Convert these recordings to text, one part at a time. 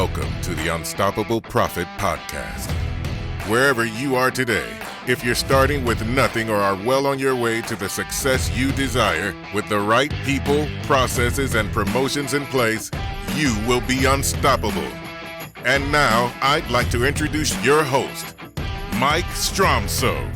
Welcome to the Unstoppable Profit Podcast. Wherever you are today, if you're starting with nothing or are well on your way to the success you desire, with the right people, processes, and promotions in place, you will be unstoppable. And now, I'd like to introduce your host, Mike Stromsoe.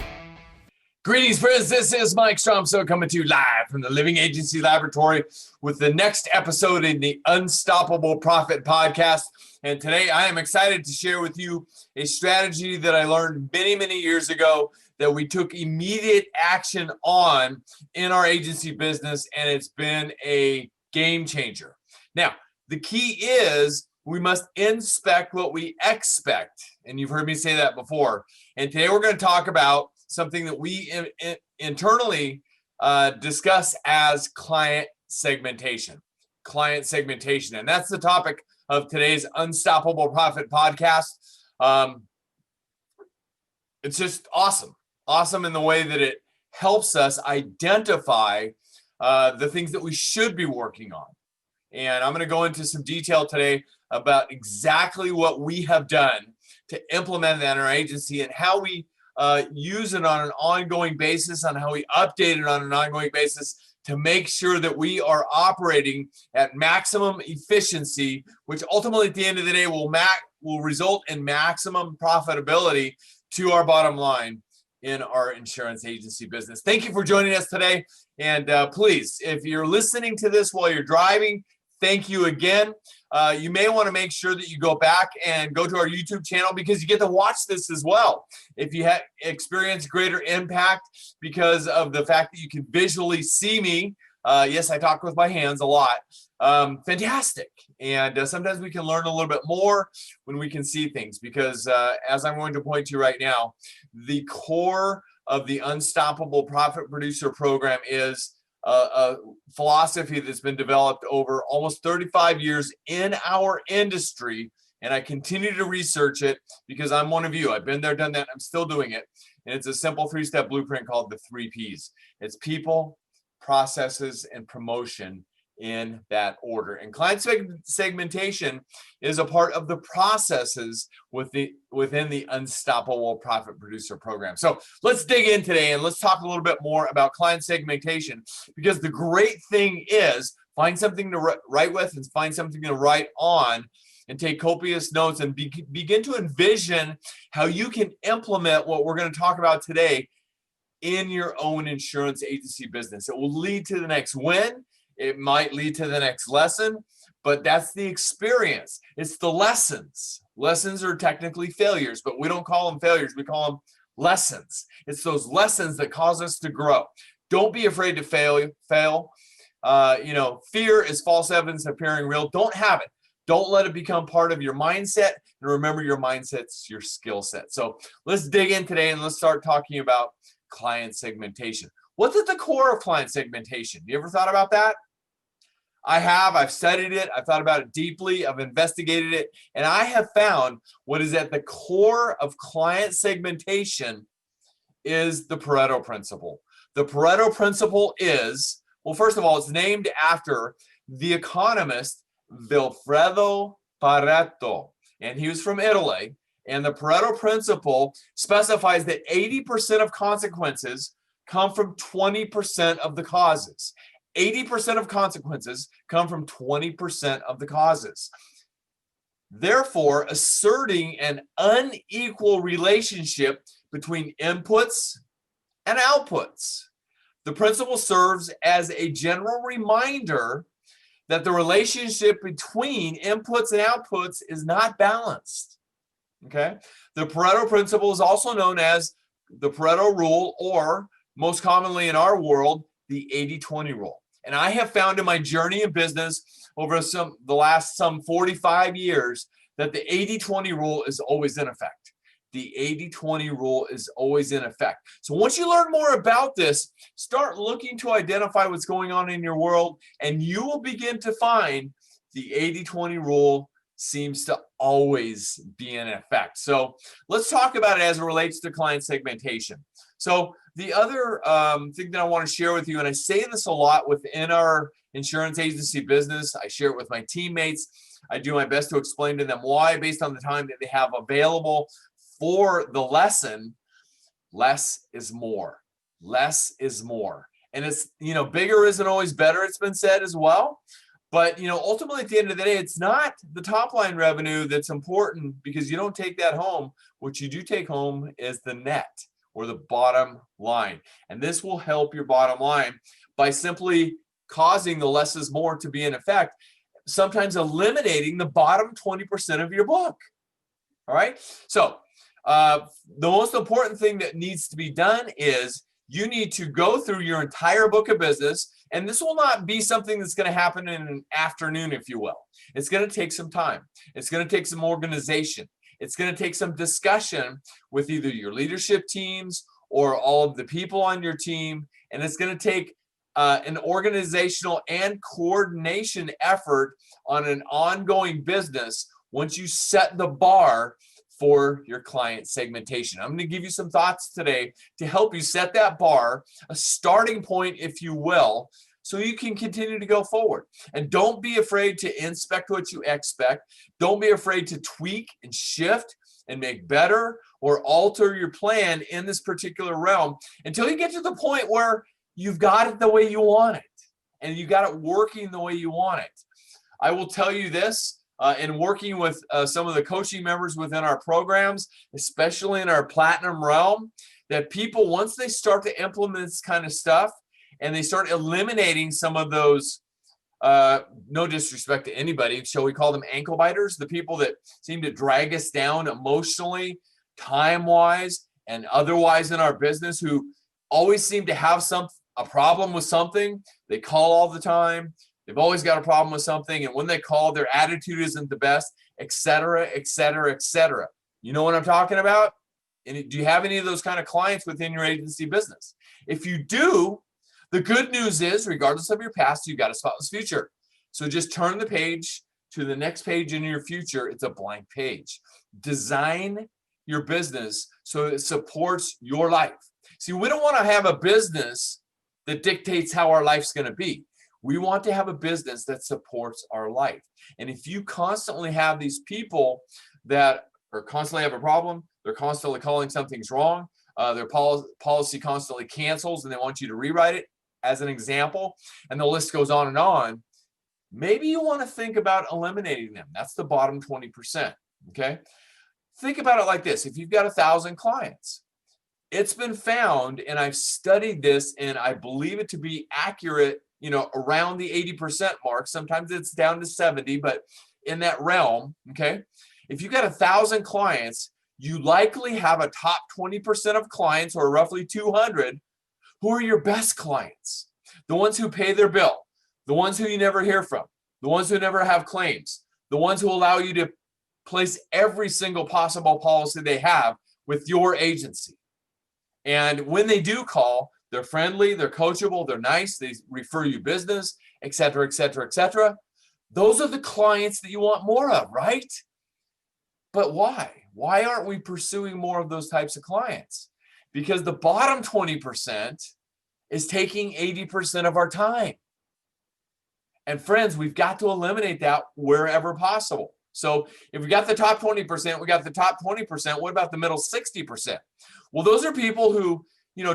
Greetings, friends. This is Mike Stromsoe coming to you live from the Living Agency Laboratory with the next episode in the Unstoppable Profit Podcast. And today I am excited to share with you a strategy that I learned many, many years ago that we took immediate action on in our agency business, and it's been a game changer. Now, the key is we must inspect what we expect. And you've heard me say that before. And today we're going to talk about something that we internally discuss as client segmentation. Client segmentation. And that's the topic of today's Unstoppable Profit Podcast. It's just awesome. Awesome in the way that it helps us identify the things that we should be working on. And I'm going to go into some detail today about exactly what we have done to implement that in our agency and how we use it on an ongoing basis, on how we update it on an ongoing basis to make sure that we are operating at maximum efficiency, which ultimately at the end of the day will result in maximum profitability to our bottom line in our insurance agency business. Thank you for joining us today. And please, if you're listening to this while you're driving, thank you again. You may want to make sure that you go back and go to our YouTube channel because you get to watch this as well. If you have experienced greater impact because of the fact that you can visually see me, yes, I talk with my hands a lot. Fantastic. And sometimes we can learn a little bit more when we can see things because as I'm going to point to right now, the core of the Unstoppable Profit Producer program is a philosophy that's been developed over almost 35 years in our industry, and I continue to research it because I'm one of you. I've been there, done that, I'm still doing it, and it's a simple three-step blueprint called the 3 Ps. It's people, processes, and promotion in that order. And client segmentation is a part of the processes within the Unstoppable Profit Producer program. So let's dig in today and let's talk a little bit more about client segmentation, because the great thing is find something to write with and find something to write on and take copious notes and begin to envision how you can implement what we're going to talk about today in your own insurance agency business. It will lead to the next win. It might lead to the next lesson, but that's the experience. It's the lessons. Lessons are technically failures, but we don't call them failures. We call them lessons. It's those lessons that cause us to grow. Don't be afraid to fail. Fear is false evidence appearing real. Don't have it. Don't let it become part of your mindset. And remember, your mindset's your skill set. So let's dig in today and let's start talking about client segmentation. What's at the core of client segmentation? You ever thought about that? I have. I've studied it. I've thought about it deeply. I've investigated it. And I have found what is at the core of client segmentation is the Pareto Principle. The Pareto Principle is, well, first of all, it's named after the economist Vilfredo Pareto. And he was from Italy. And the Pareto Principle specifies that 80% of consequences come from 20% of the causes. 80% of consequences come from 20% of the causes. Therefore, asserting an unequal relationship between inputs and outputs. The principle serves as a general reminder that the relationship between inputs and outputs is not balanced. Okay? The Pareto Principle is also known as the Pareto Rule, or most commonly in our world, the 80-20 rule. And I have found in my journey in business over the last 45 years that the 80-20 rule is always in effect. The 80-20 rule is always in effect. So once you learn more about this, start looking to identify what's going on in your world, and you will begin to find the 80-20 rule seems to always be in effect. So let's talk about it as it relates to client segmentation. So the other thing that I want to share with you, and I say this a lot within our insurance agency business, I share it with my teammates, I do my best to explain to them why, based on the time that they have available for the lesson. Less is more. Less is more. And it's, bigger isn't always better, it's been said as well. But, ultimately at the end of the day, it's not the top line revenue that's important, because you don't take that home. What you do take home is the net, or the bottom line. And this will help your bottom line by simply causing the less is more to be in effect, sometimes eliminating the bottom 20% of your book. All right. So the most important thing that needs to be done is you need to go through your entire book of business. And this will not be something that's going to happen in an afternoon, if you will. It's going to take some time. It's going to take some organization. It's going to take some discussion with either your leadership teams or all of the people on your team. And it's going to take an organizational and coordination effort on an ongoing business once you set the bar for your client segmentation. I'm going to give you some thoughts today to help you set that bar, a starting point, if you will, so you can continue to go forward. And don't be afraid to inspect what you expect. Don't be afraid to tweak and shift and make better or alter your plan in this particular realm until you get to the point where you've got it the way you want it and you got it working the way you want it. I will tell you this. In working with some of the coaching members within our programs, especially in our platinum realm, that people, once they start to implement this kind of stuff and they start eliminating some of those, no disrespect to anybody, shall we call them ankle biters, the people that seem to drag us down emotionally, time-wise, and otherwise in our business, who always seem to have a problem with something. They call all the time. They've always got a problem with something, and when they call, their attitude isn't the best, etc., etc., etc. You know what I'm talking about? And do you have any of those kind of clients within your agency business? If you do, the good news is, regardless of your past, you've got a spotless future. So just turn the page to the next page in your future. It's a blank page. Design your business so it supports your life. See, we don't want to have a business that dictates how our life's going to be. We want to have a business that supports our life. And if you constantly have these people that are constantly have a problem, they're constantly calling something's wrong, their policy constantly cancels and they want you to rewrite it, as an example, and the list goes on, maybe you want to think about eliminating them. That's the bottom 20%, okay? Think about it like this. If you've got 1,000 clients, it's been found, and I've studied this, and I believe it to be accurate, around the 80% mark. Sometimes it's down to 70, but in that realm, okay? If you've got 1,000 clients, you likely have a top 20% of clients, or roughly 200, who are your best clients. The ones who pay their bill, the ones who you never hear from, the ones who never have claims, the ones who allow you to place every single possible policy they have with your agency. And when they do call, they're friendly, they're coachable, they're nice, they refer you business, etc., etc., etc. Those are the clients that you want more of, right? But why? Why aren't we pursuing more of those types of clients? Because the bottom 20% is taking 80% of our time. And friends, we've got to eliminate that wherever possible. So if we got the top 20%, we got the top 20%, what about the middle 60%? Well, those are people who,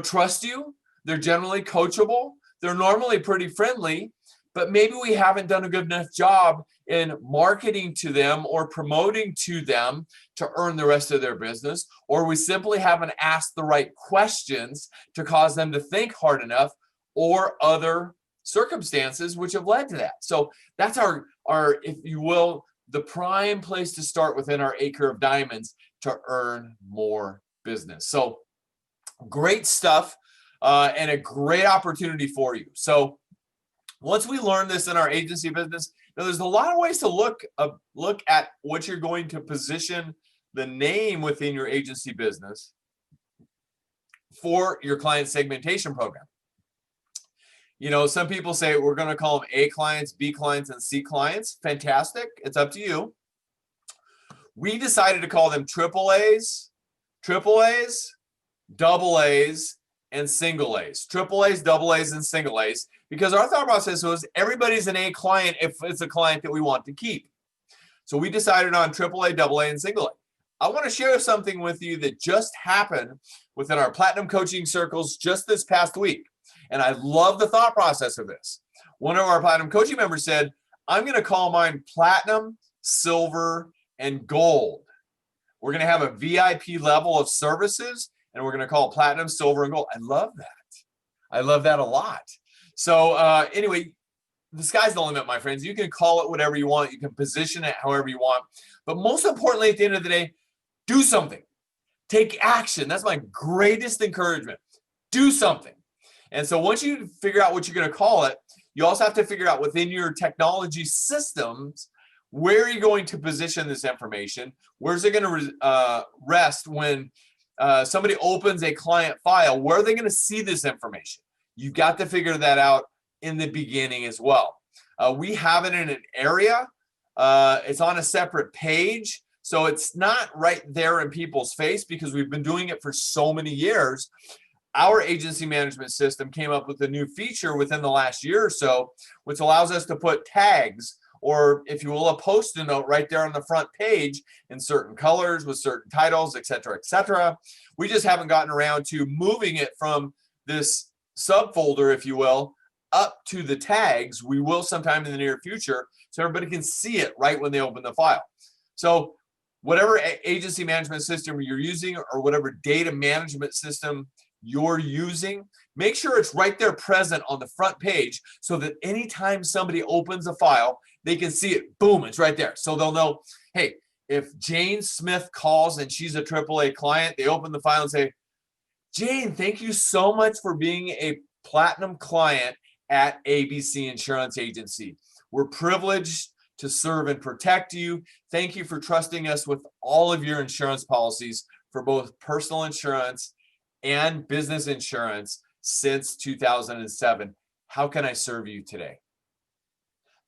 trust you. They're generally coachable. They're normally pretty friendly, but maybe we haven't done a good enough job in marketing to them or promoting to them to earn the rest of their business, or we simply haven't asked the right questions to cause them to think hard enough, or other circumstances which have led to that. So that's our, if you will, the prime place to start within our acre of diamonds to earn more business. So great stuff. And a great opportunity for you. So once we learn this in our agency business, there's a lot of ways to look at what you're going to position the name within your agency business for your client segmentation program. Some people say we're going to call them A clients, B clients, and C clients. Fantastic. It's up to you. We decided to call them triple A's, double A's, and single A's. Triple A's, double A's, and single A's, because our thought process was everybody's an A client if it's a client that we want to keep. So we decided on AAA, AA, and single A. I want to share something with you that just happened within our platinum coaching circles just this past week. And I love the thought process of this. One of our platinum coaching members said, I'm going to call mine platinum, silver, and gold. We're going to have a VIP level of services, and we're going to call it platinum, silver, and gold. I love that. I love that a lot. So anyway, the sky's the limit, my friends. You can call it whatever you want. You can position it however you want. But most importantly, at the end of the day, do something. Take action. That's my greatest encouragement. Do something. And so once you figure out what you're going to call it, you also have to figure out within your technology systems, where are you going to position this information? Where's it going to rest when somebody opens a client file? Where are they going to see this information? You've got to figure that out in the beginning as well. We have it in an area. It's on a separate page. So it's not right there in people's face because we've been doing it for so many years. Our agency management system came up with a new feature within the last year or so, which allows us to put tags, or if you will, a post-it note right there on the front page in certain colors with certain titles, et cetera, et cetera. We just haven't gotten around to moving it from this subfolder, if you will, up to the tags. We will sometime in the near future so everybody can see it right when they open the file. So whatever agency management system you're using or whatever data management system you're using, make sure it's right there present on the front page so that anytime somebody opens a file, they can see it. Boom, it's right there. So they'll know, hey, if Jane Smith calls and she's a AAA client, they open the file and say, Jane, thank you so much for being a platinum client at ABC Insurance Agency. We're privileged to serve and protect you. Thank you for trusting us with all of your insurance policies for both personal insurance and business insurance since 2007. How can I serve you today?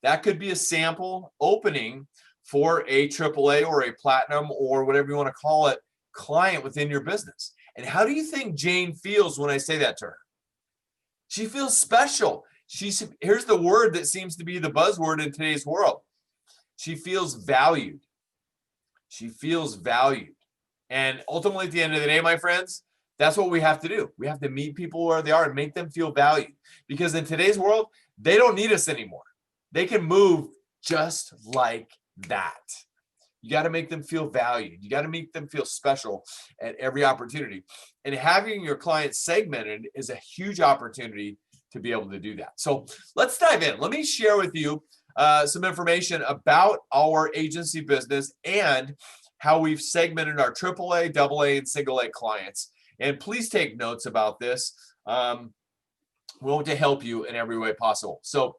That could be a sample opening for a AAA or a platinum or whatever you want to call it client within your business. And how do you think Jane feels when I say that to her? She feels special. Here's the word that seems to be the buzzword in today's world. She feels valued. She feels valued. And ultimately, at the end of the day, my friends, that's what we have to do. We have to meet people where they are and make them feel valued. Because in today's world, they don't need us anymore. They can move just like that. You got to make them feel valued. You got to make them feel special at every opportunity. And having your clients segmented is a huge opportunity to be able to do that. So let's dive in. Let me share with you some information about our agency business and how we've segmented our AAA, AA, and single A clients. And please take notes about this. We want to help you in every way possible. So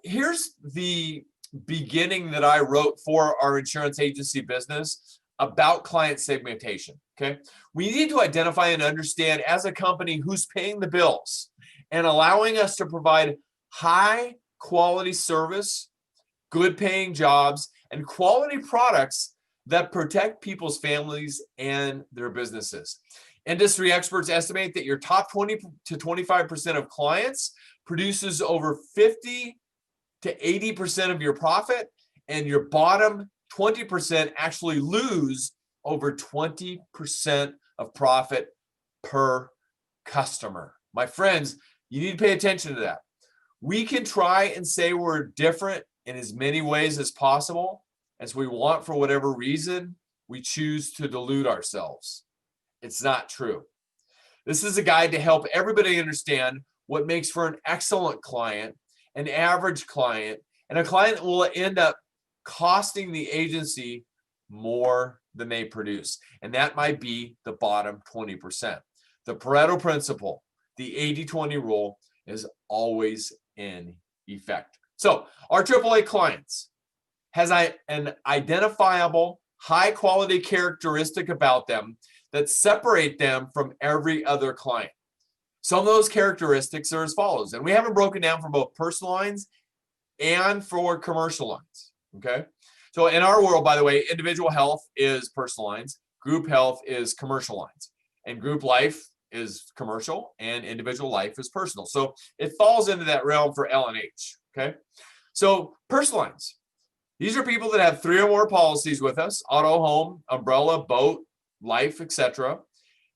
here's the beginning that I wrote for our insurance agency business about client segmentation. Okay, we need to identify and understand as a company who's paying the bills and allowing us to provide high quality service, good paying jobs, and quality products that protect people's families and their businesses. Industry experts estimate that your top 20 to 25% of clients produces over 50 to 80% of your profit, and your bottom 20% actually lose over 20% of profit per customer. My friends, you need to pay attention to that. We can try and say we're different in as many ways as possible as we want for whatever reason we choose to delude ourselves. It's not true. This is a guide to help everybody understand what makes for an excellent client, an average client, and a client that will end up costing the agency more than they produce. And that might be the bottom 20%. The Pareto Principle, the 80-20 rule, is always in effect. So our AAA clients has an identifiable high quality characteristic about them that separate them from every other client. Some of those characteristics are as follows, and we have them broken down for both personal lines and for commercial lines, okay? So in our world, by the way, individual health is personal lines, group health is commercial lines, and group life is commercial, and individual life is personal. So it falls into that realm for L&H, okay? So personal lines, These are people that have 3 or more policies with us: auto, home, umbrella, boat, life, etc.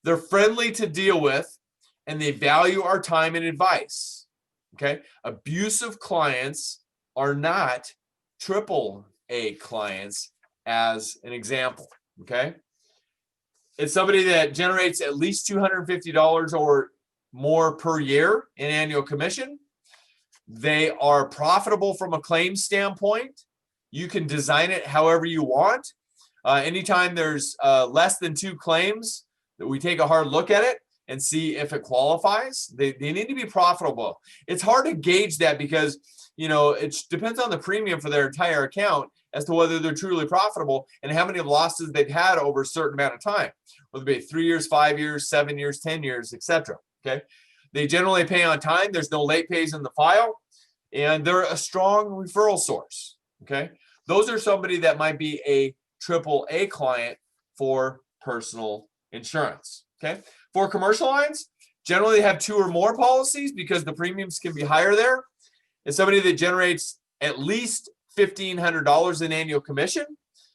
They're friendly to deal with, and they value our time and advice. Okay? Abusive clients are not AAA clients, as an example. Okay? It's somebody that generates at least $250 or more per year in annual commission. They are profitable from a claim standpoint. You can design it however you want. Anytime there's less than 2 claims, that we take a hard look at it and see if it qualifies. They need to be profitable. It's hard to gauge that because, it depends on the premium for their entire account as to whether they're truly profitable and how many losses they've had over a certain amount of time, whether it be 3 years, 5 years, 7 years, 10 years, etc. Okay. They generally pay on time. There's no late pays in the file, and they're a strong referral source. Okay. Those are somebody that might be a AAA client for personal insurance. Okay. For commercial lines, generally have 2 or more policies because the premiums can be higher there. It's somebody that generates at least $1,500 in annual commission.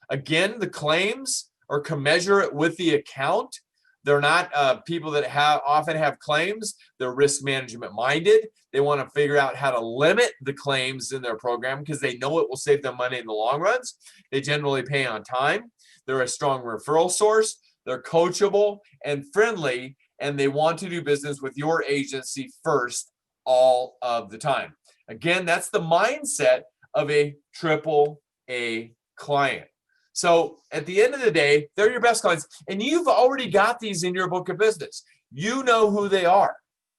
Again, the claims are commensurate with the account. They're not people that often have claims. They're risk management minded. They want to figure out how to limit the claims in their program because they know it will save them money in the long runs. They generally pay on time. They're a strong referral source. They're coachable and friendly, and they want to do business with your agency first all of the time. Again, that's the mindset of a AAA client. So at the end of the day, they're your best clients, and you've already got these in your book of business. You know who they are,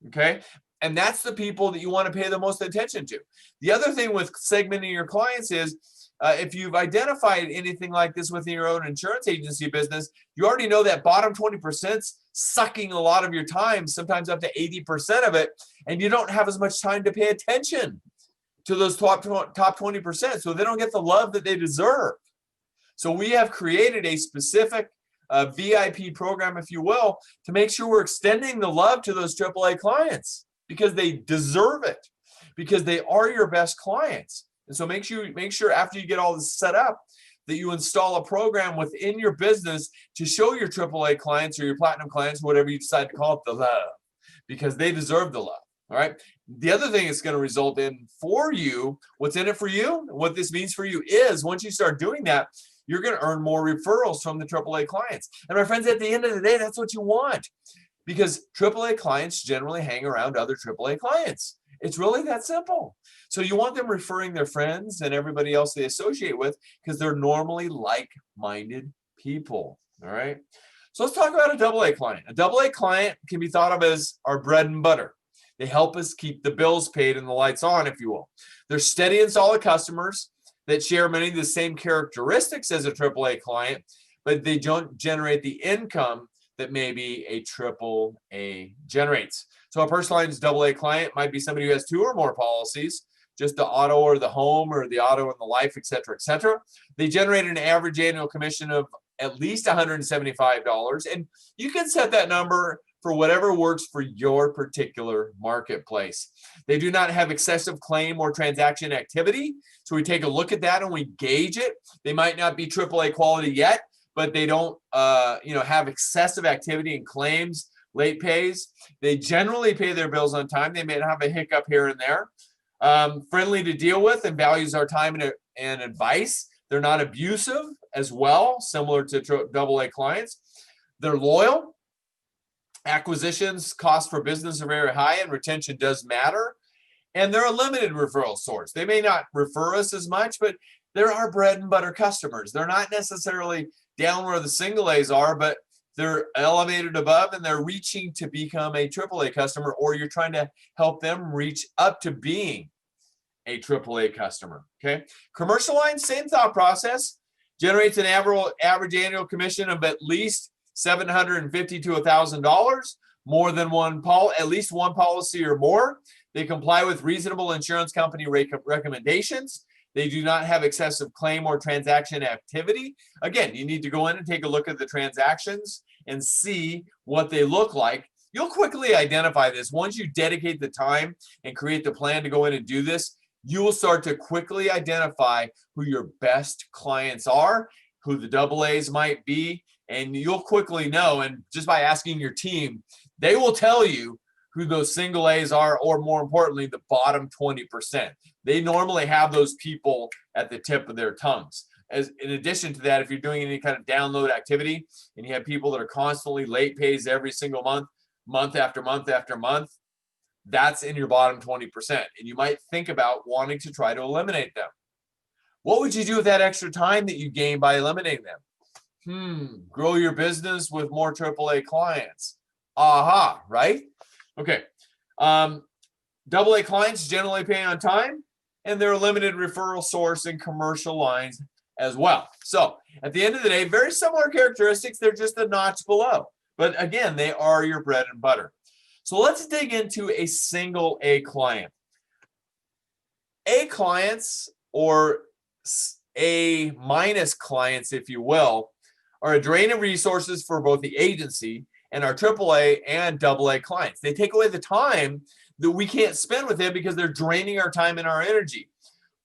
okay? And that's the people that you want to pay the most attention to. The other thing with segmenting your clients is if you've identified anything like this within your own insurance agency business, you already know that bottom 20% sucking a lot of your time, sometimes up to 80% of it, and you don't have as much time to pay attention to those top 20%, so they don't get the love that they deserve. So we have created a specific VIP program, if you will, to make sure we're extending the love to those AAA clients because they deserve it, because they are your best clients. And so make sure after you get all this set up that you install a program within your business to show your AAA clients or your platinum clients, whatever you decide to call it, the love, because they deserve the love. All right. The other thing it's going to result in for you, what's in it for you, what this means for you is once you start doing that, you're going to earn more referrals from the AAA clients. And my friends, at the end of the day, that's what you want, because AAA clients generally hang around other AAA clients. It's really that simple. So you want them referring their friends and everybody else they associate with because they're normally like-minded people. All right. So let's talk about a AA client. A AA client can be thought of as our bread and butter. They help us keep the bills paid and the lights on, if you will. They're steady and solid customers that share many of the same characteristics as a AAA client, but they don't generate the income that maybe a AAA generates. So a personal lines AA client might be somebody who has 2 or more policies, just the auto or the home or the auto and the life, et cetera, et cetera. They generate an average annual commission of at least $175, and you can set that number for whatever works for your particular marketplace. They do not have excessive claim or transaction activity, so we take a look at that and we gauge it. They might not be AAA quality yet, but they don't have excessive activity in claims, late pays. They generally pay their bills on time. They may have a hiccup here and there. Friendly to deal with and values our time and advice. They're not abusive as well, similar to AA clients. They're loyal. Acquisitions cost for business are very high, and retention does matter. And they're a limited referral source. They may not refer us as much, but they're our bread and butter customers. They're not necessarily down where the single A's are, but they're elevated above and they're reaching to become a AAA customer, or you're trying to help them reach up to being a AAA customer. Okay. Commercial lines, same thought process, generates an average annual commission of at least $750 to $1,000, more than at least one policy or more. They comply with reasonable insurance company recommendations. They do not have excessive claim or transaction activity. Again, you need to go in and take a look at the transactions and see what they look like. You'll quickly identify this. Once you dedicate the time and create the plan to go in and do this, you will start to quickly identify who your best clients are, who the double A's might be, and you'll quickly know. And just by asking your team, they will tell you who those single A's are, or more importantly, the bottom 20%. They normally have those people at the tip of their tongues. As in addition to that, if you're doing any kind of download activity and you have people that are constantly late pays every single month, month after month after month, that's in your bottom 20%. And you might think about wanting to try to eliminate them. What would you do with that extra time that you gain by eliminating them? Grow your business with more AAA clients. Aha, right? Okay. Double A clients generally pay on time, and they're a limited referral source in commercial lines as well. So at the end of the day, very similar characteristics. They're just a notch below. But again, they are your bread and butter. So let's dig into a single A client. A clients, or A minus clients, if you will, are a drain of resources for both the agency and our AAA and AA clients. They take away the time that we can't spend with them because they're draining our time and our energy.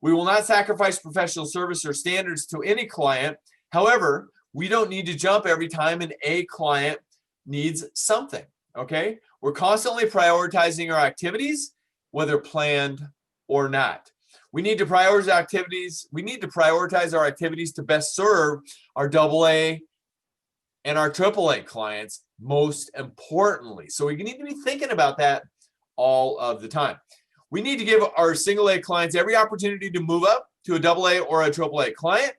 We will not sacrifice professional service or standards to any client. However, we don't need to jump every time an A client needs something, okay? We're constantly prioritizing our activities, whether planned or not. We need to prioritize activities. We need to prioritize our activities to best serve our AA and our AAA clients most importantly. So we need to be thinking about that all of the time. We need to give our single A clients every opportunity to move up to a AA or a AAA client.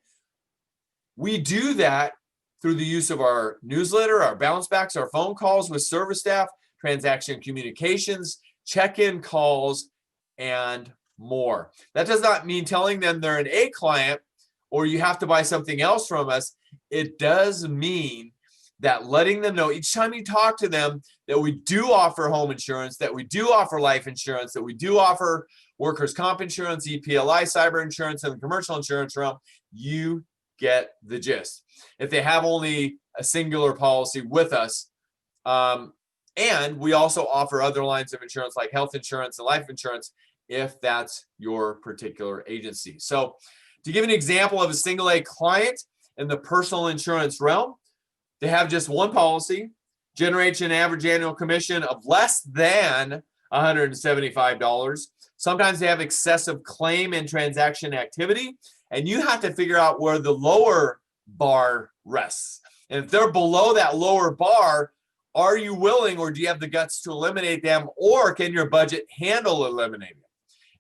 We do that through the use of our newsletter, our bounce backs, our phone calls with service staff, transaction communications, check-in calls, and more. That does not mean telling them they're an A client or you have to buy something else from us. It does mean that letting them know each time you talk to them that we do offer home insurance, that we do offer life insurance, that we do offer workers' comp insurance, EPLI, cyber insurance, and the commercial insurance realm, you get the gist. If they have only a singular policy with us, and we also offer other lines of insurance like health insurance and life insurance, if that's your particular agency. So to give an example of a single A client in the personal insurance realm, they have just one policy, generates an average annual commission of less than $175. Sometimes they have excessive claim and transaction activity, and you have to figure out where the lower bar rests. And if they're below that lower bar, are you willing, or do you have the guts to eliminate them, or can your budget handle eliminating them?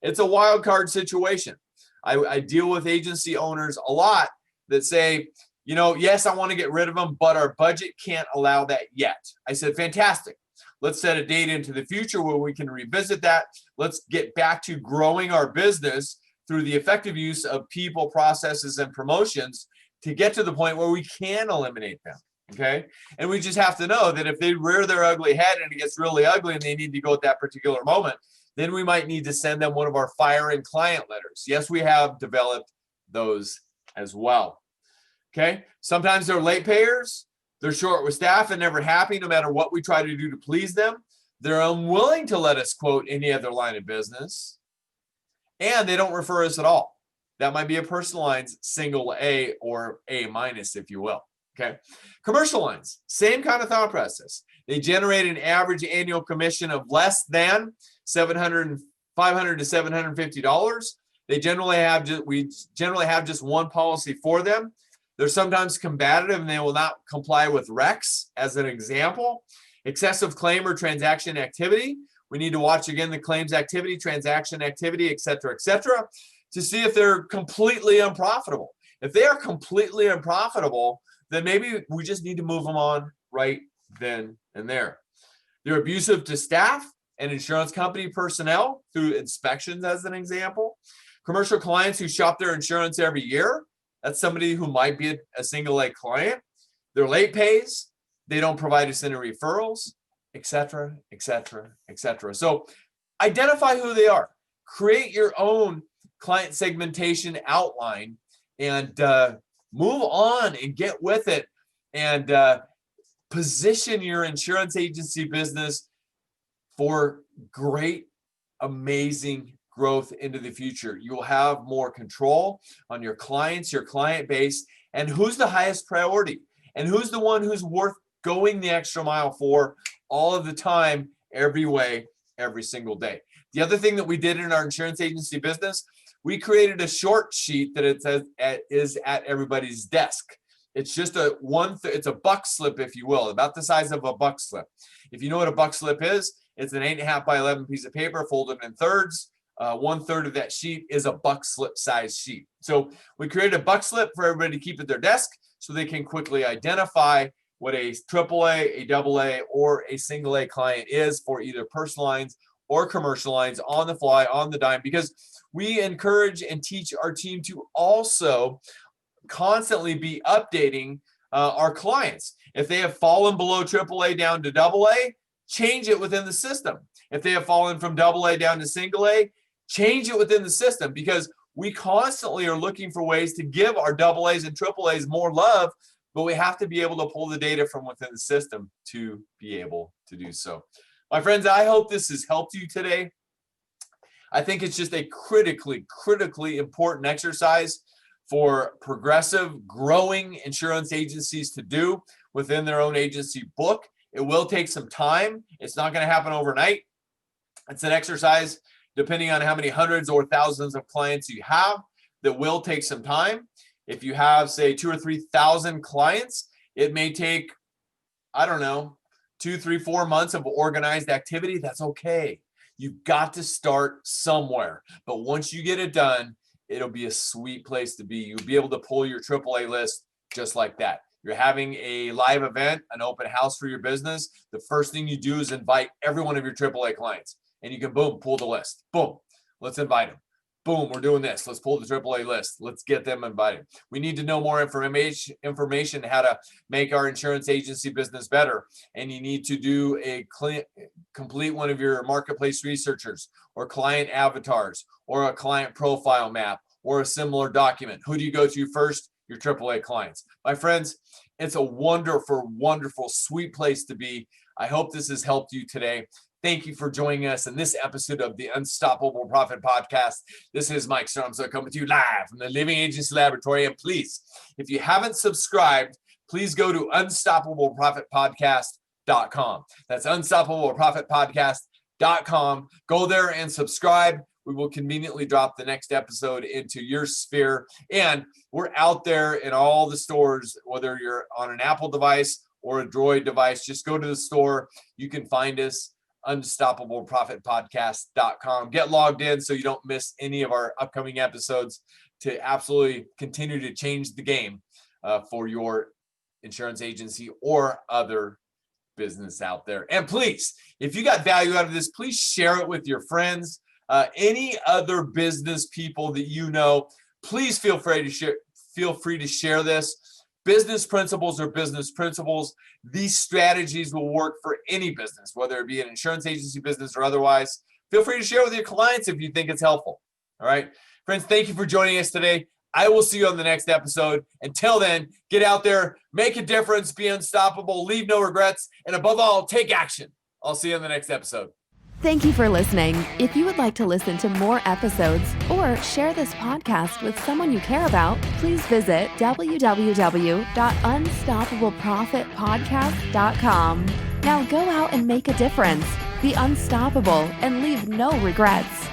It's a wild card situation. I deal with agency owners a lot that say, you know, yes, I want to get rid of them, but our budget can't allow that yet. I said, fantastic. Let's set a date into the future where we can revisit that. Let's get back to growing our business through the effective use of people, processes, and promotions to get to the point where we can eliminate them, okay? And we just have to know that if they rear their ugly head and it gets really ugly and they need to go at that particular moment, then we might need to send them one of our firing client letters. Yes, we have developed those as well. Okay, sometimes they're late payers, they're short with staff and never happy no matter what we try to do to please them. They're unwilling to let us quote any other line of business, and they don't refer us at all. That might be a personal lines single A or A minus, if you will. Okay, commercial lines, same kind of thought process. They generate an average annual commission of less than $500 to $750. We generally have just one policy for them. They're sometimes combative and they will not comply with recs, as an example. Excessive claim or transaction activity. We need to watch again the claims activity, transaction activity, et cetera, to see if they're completely unprofitable. If they are completely unprofitable, then maybe we just need to move them on right then and there. They're abusive to staff and insurance company personnel through inspections, as an example. Commercial clients who shop their insurance every year. That's somebody who might be a single A client. They're late pays. They don't provide us any referrals, et cetera. So identify who they are. Create your own client segmentation outline and move on and get with it and position your insurance agency business for great, amazing growth into the future. You will have more control on your clients, your client base, and who's the highest priority and who's the one who's worth going the extra mile for all of the time, every way, every single day. The other thing that we did in our insurance agency business, we created a short sheet that it says is at everybody's desk. It's just it's a buck slip, if you will, about the size of a buck slip. If you know what a buck slip is, it's an 8.5 by 11 piece of paper folded in thirds. 1/3 of that sheet is a buck slip size sheet. So we created a buck slip for everybody to keep at their desk so they can quickly identify what a AAA, a AA, or a single A client is for either personal lines or commercial lines on the fly, on the dime, because we encourage and teach our team to also constantly be updating our clients. If they have fallen below AAA down to AA, change it within the system. If they have fallen from AA down to single A, change it within the system, because we constantly are looking for ways to give our AAs and AAAs more love, but we have to be able to pull the data from within the system to be able to do so. My friends, I hope this has helped you today. I think it's just a critically important exercise for progressive, growing insurance agencies to do within their own agency book. It will take some time. It's not going to happen overnight. It's an exercise, depending on how many hundreds or thousands of clients you have, that will take some time. If you have, say, 2,000 or 3,000 clients, it may take, 2, 3, 4 months of organized activity. That's okay. You've got to start somewhere. But once you get it done, it'll be a sweet place to be. You'll be able to pull your AAA list just like that. You're having a live event, an open house for your business. The first thing you do is invite every one of your AAA clients. And you can, boom, pull the list. Boom, let's invite them. Boom, we're doing this. Let's pull the AAA list. Let's get them invited. We need to know more information how to make our insurance agency business better. And you need to do a complete one of your marketplace researchers or client avatars or a client profile map or a similar document. Who do you go to first? Your AAA clients. My friends, it's a wonderful, sweet place to be. I hope this has helped you today. Thank you for joining us in this episode of the Unstoppable Profit Podcast. This is Mike Stromsoe coming to you live from the Living Agency Laboratory. And please, if you haven't subscribed, please go to unstoppableprofitpodcast.com. That's unstoppableprofitpodcast.com. Go there and subscribe. We will conveniently drop the next episode into your sphere. And we're out there in all the stores, whether you're on an Apple device or a Droid device. Just go to the store. You can find us. unstoppableprofitpodcast.com. Get logged in so you don't miss any of our upcoming episodes to absolutely continue to change the game for your insurance agency or other business out there. And please, if you got value out of this, please share it with your friends, any other business people that you know. Please feel free to share this. Business principles are business principles. These strategies will work for any business, whether it be an insurance agency business or otherwise. Feel free to share with your clients if you think it's helpful. All right. Friends, thank you for joining us today. I will see you on the next episode. Until then, get out there, make a difference, be unstoppable, leave no regrets, and above all, take action. I'll see you on the next episode. Thank you for listening. If you would like to listen to more episodes or share this podcast with someone you care about, please visit www.unstoppableprofitpodcast.com. Now go out and make a difference. Be unstoppable and leave no regrets.